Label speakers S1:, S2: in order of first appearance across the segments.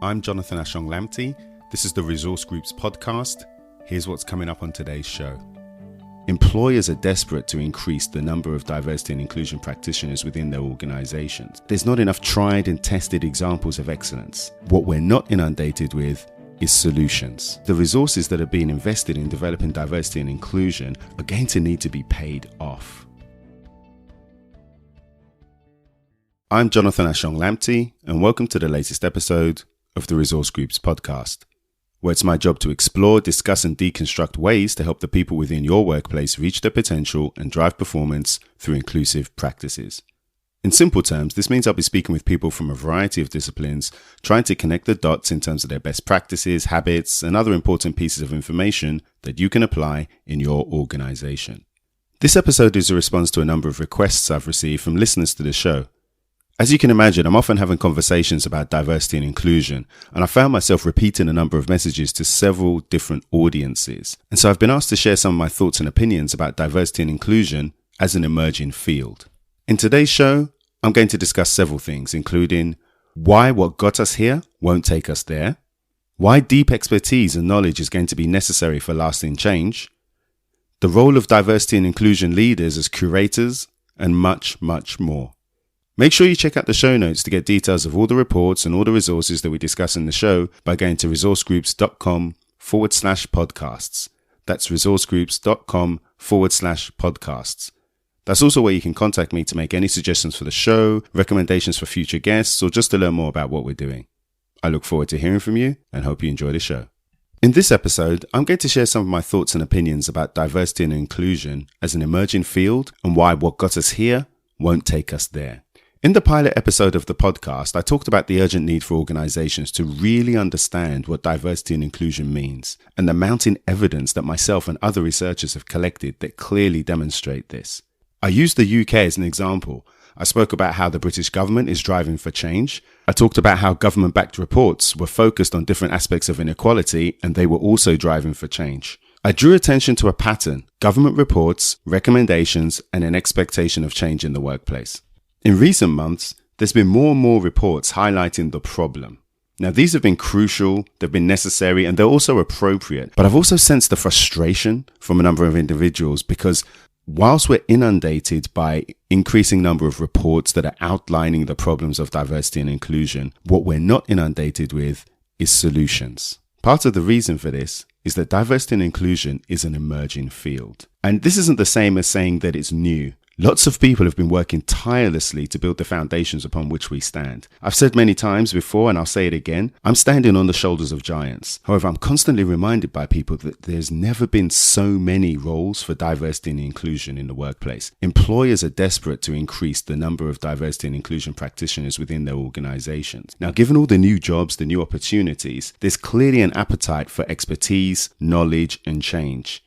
S1: I'm Jonathan Ashong-Lamptey. This is the Resource Group's podcast. Here's what's coming up on today's show. Employers are desperate to increase the number of diversity and inclusion practitioners within their organizations. There's not enough tried and tested examples of excellence. What we're not inundated with is solutions. The resources that are being invested in developing diversity and inclusion are going to need to be paid off. I'm Jonathan Ashong-Lamptey, and welcome to the latest episode of the Resource Group's podcast, where it's my job to explore, discuss and deconstruct ways to help the people within your workplace reach their potential and drive performance through inclusive practices. In simple terms, this means I'll be speaking with people from a variety of disciplines, trying to connect the dots in terms of their best practices, habits, and other important pieces of information that you can apply in your organization. This episode is a response to a number of requests I've received from listeners to the show. As you can imagine, I'm often having conversations about diversity and inclusion, and I found myself repeating a number of messages to several different audiences. And so I've been asked to share some of my thoughts and opinions about diversity and inclusion as an emerging field. In today's show, I'm going to discuss several things, including why what got us here won't take us there, why deep expertise and knowledge is going to be necessary for lasting change, the role of diversity and inclusion leaders as curators, and much, much more. Make sure you check out the show notes to get details of all the reports and all the resources that we discuss in the show by going to resourcegroups.com/podcasts. That's resourcegroups.com/podcasts. That's also where you can contact me to make any suggestions for the show, recommendations for future guests, or just to learn more about what we're doing. I look forward to hearing from you and hope you enjoy the show. In this episode, I'm going to share some of my thoughts and opinions about diversity and inclusion as an emerging field and why what got us here won't take us there. In the pilot episode of the podcast, I talked about the urgent need for organizations to really understand what diversity and inclusion means, and the mounting evidence that myself and other researchers have collected that clearly demonstrate this. I used the UK as an example. I spoke about how the British government is driving for change. I talked about how government-backed reports were focused on different aspects of inequality, and they were also driving for change. I drew attention to a pattern: government reports, recommendations, and an expectation of change in the workplace. In recent months, there's been more and more reports highlighting the problem. Now, these have been crucial, they've been necessary, and they're also appropriate. But I've also sensed the frustration from a number of individuals because whilst we're inundated by increasing number of reports that are outlining the problems of diversity and inclusion, what we're not inundated with is solutions. Part of the reason for this is that diversity and inclusion is an emerging field. And this isn't the same as saying that it's new. Lots of people have been working tirelessly to build the foundations upon which we stand. I've said many times before, and I'll say it again, I'm standing on the shoulders of giants. However, I'm constantly reminded by people that there's never been so many roles for diversity and inclusion in the workplace. Employers are desperate to increase the number of diversity and inclusion practitioners within their organizations. Now, given all the new jobs, the new opportunities, there's clearly an appetite for expertise, knowledge, and change.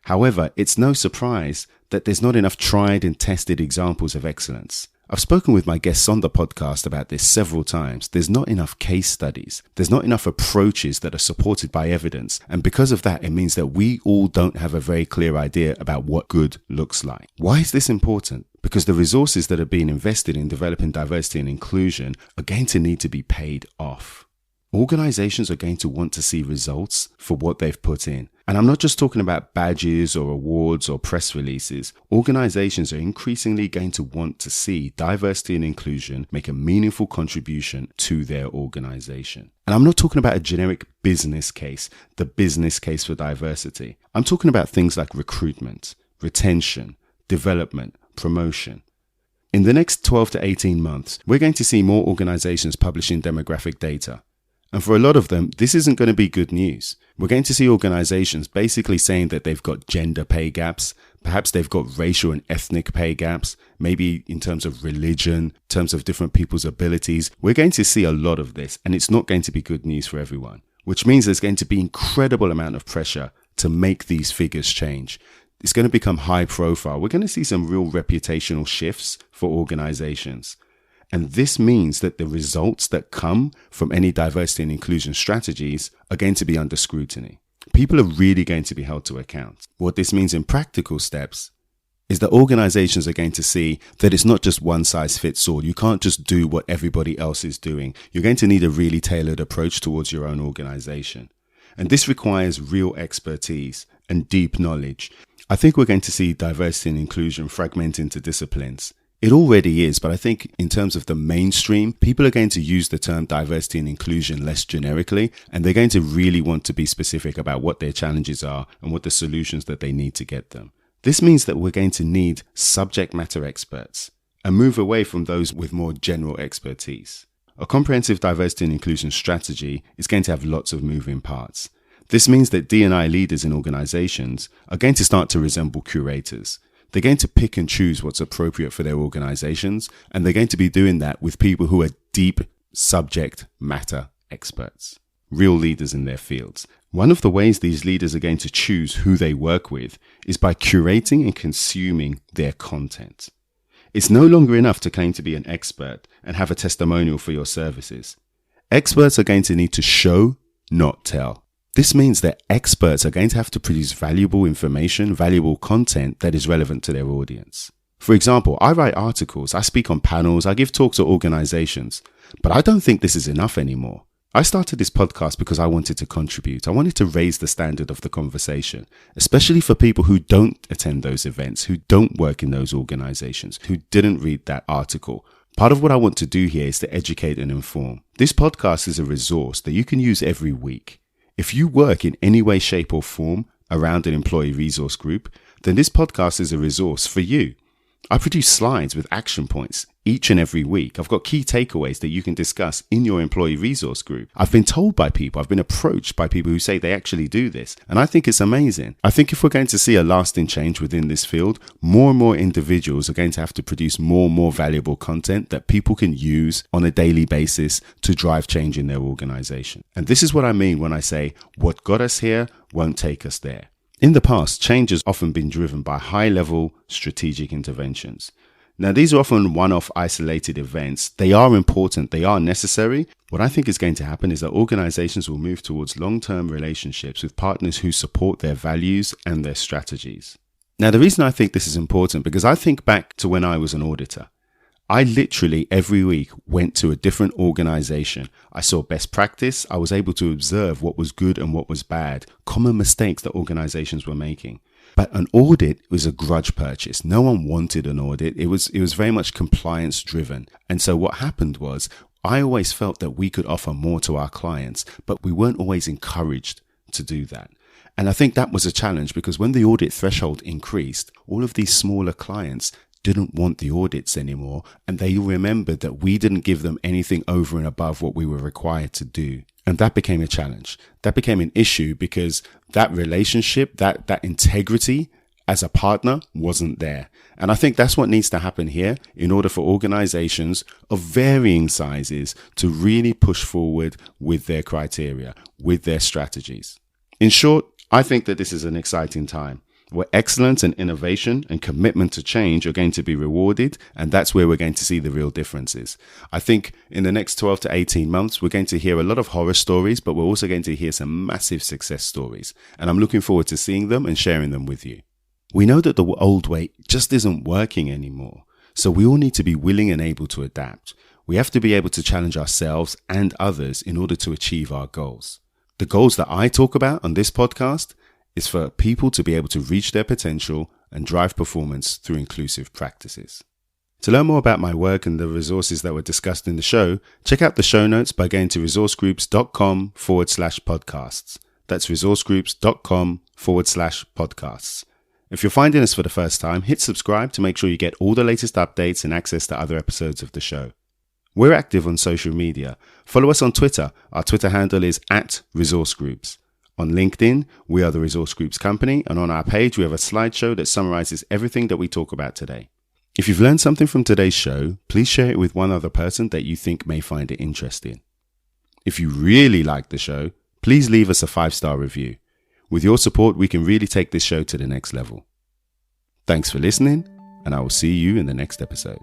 S1: However, it's no surprise that there's not enough tried and tested examples of excellence. I've spoken with my guests on the podcast about this several times. There's not enough case studies. There's not enough approaches that are supported by evidence. And because of that, it means that we all don't have a very clear idea about what good looks like. Why is this important? Because the resources that are being invested in developing diversity and inclusion are going to need to be paid off. Organizations are going to want to see results for what they've put in. And I'm not just talking about badges or awards or press releases. Organizations are increasingly going to want to see diversity and inclusion make a meaningful contribution to their organization. And I'm not talking about a generic business case, the business case for diversity. I'm talking about things like recruitment, retention, development, promotion. In the next 12 to 18 months, we're going to see more organizations publishing demographic data. And for a lot of them, this isn't going to be good news. We're going to see organizations basically saying that they've got gender pay gaps. Perhaps they've got racial and ethnic pay gaps, maybe in terms of religion, in terms of different people's abilities. We're going to see a lot of this, and it's not going to be good news for everyone, which means there's going to be incredible amount of pressure to make these figures change. It's going to become high profile. We're going to see some real reputational shifts for organizations. And this means that the results that come from any diversity and inclusion strategies are going to be under scrutiny. People are really going to be held to account. What this means in practical steps is that organizations are going to see that it's not just one size fits all. You can't just do what everybody else is doing. You're going to need a really tailored approach towards your own organization. And this requires real expertise and deep knowledge. I think we're going to see diversity and inclusion fragment into disciplines. It already is, but I think in terms of the mainstream, people are going to use the term diversity and inclusion less generically, and they're going to really want to be specific about what their challenges are and what the solutions that they need to get them. This means that we're going to need subject matter experts and move away from those with more general expertise. A comprehensive diversity and inclusion strategy is going to have lots of moving parts. This means that D&I leaders in organizations are going to start to resemble curators. They're going to pick and choose what's appropriate for their organizations, and they're going to be doing that with people who are deep subject matter experts, real leaders in their fields. One of the ways these leaders are going to choose who they work with is by curating and consuming their content. It's no longer enough to claim to be an expert and have a testimonial for your services. Experts are going to need to show, not tell. This means that experts are going to have to produce valuable information, valuable content that is relevant to their audience. For example, I write articles, I speak on panels, I give talks at organizations, but I don't think this is enough anymore. I started this podcast because I wanted to contribute. I wanted to raise the standard of the conversation, especially for people who don't attend those events, who don't work in those organizations, who didn't read that article. Part of what I want to do here is to educate and inform. This podcast is a resource that you can use every week. If you work in any way, shape or form around an employee resource group, then this podcast is a resource for you. I produce slides with action points each and every week. I've got key takeaways that you can discuss in your employee resource group. I've been told by people, I've been approached by people who say they actually do this. And I think it's amazing. I think if we're going to see a lasting change within this field, more and more individuals are going to have to produce more and more valuable content that people can use on a daily basis to drive change in their organization. And this is what I mean when I say what got us here won't take us there. In the past, change has often been driven by high-level strategic interventions. Now, these are often one-off isolated events. They are important, they are necessary. What I think is going to happen is that organizations will move towards long-term relationships with partners who support their values and their strategies. Now, the reason I think this is important, because I think back to when I was an auditor. I literally every week went to a different organization. I saw best practice. I was able to observe what was good and what was bad, common mistakes that organizations were making. But an audit was a grudge purchase. No one wanted an audit. It was very much compliance driven. And so what happened was I always felt that we could offer more to our clients, but we weren't always encouraged to do that. And I think that was a challenge because when the audit threshold increased, all of these smaller clients didn't want the audits anymore, and they remembered that we didn't give them anything over and above what we were required to do. And that became a challenge. That became an issue because that relationship, that integrity as a partner wasn't there. And I think that's what needs to happen here in order for organizations of varying sizes to really push forward with their criteria, with their strategies. In short, I think that this is an exciting time, where excellence and innovation and commitment to change are going to be rewarded, and that's where we're going to see the real differences. I think in the next 12 to 18 months, we're going to hear a lot of horror stories, but we're also going to hear some massive success stories, and I'm looking forward to seeing them and sharing them with you. We know that the old way just isn't working anymore, so we all need to be willing and able to adapt. We have to be able to challenge ourselves and others in order to achieve our goals. The goals that I talk about on this podcast is for people to be able to reach their potential and drive performance through inclusive practices. To learn more about my work and the resources that were discussed in the show, check out the show notes by going to resourcegroups.com/podcasts. That's resourcegroups.com/podcasts. If you're finding us for the first time, hit subscribe to make sure you get all the latest updates and access to other episodes of the show. We're active on social media. Follow us on Twitter. Our Twitter handle is @resourcegroups. On LinkedIn, we are the Resource Groups Company, and on our page, we have a slideshow that summarizes everything that we talk about today. If you've learned something from today's show, please share it with one other person that you think may find it interesting. If you really like the show, please leave us a 5-star review. With your support, we can really take this show to the next level. Thanks for listening, and I will see you in the next episode.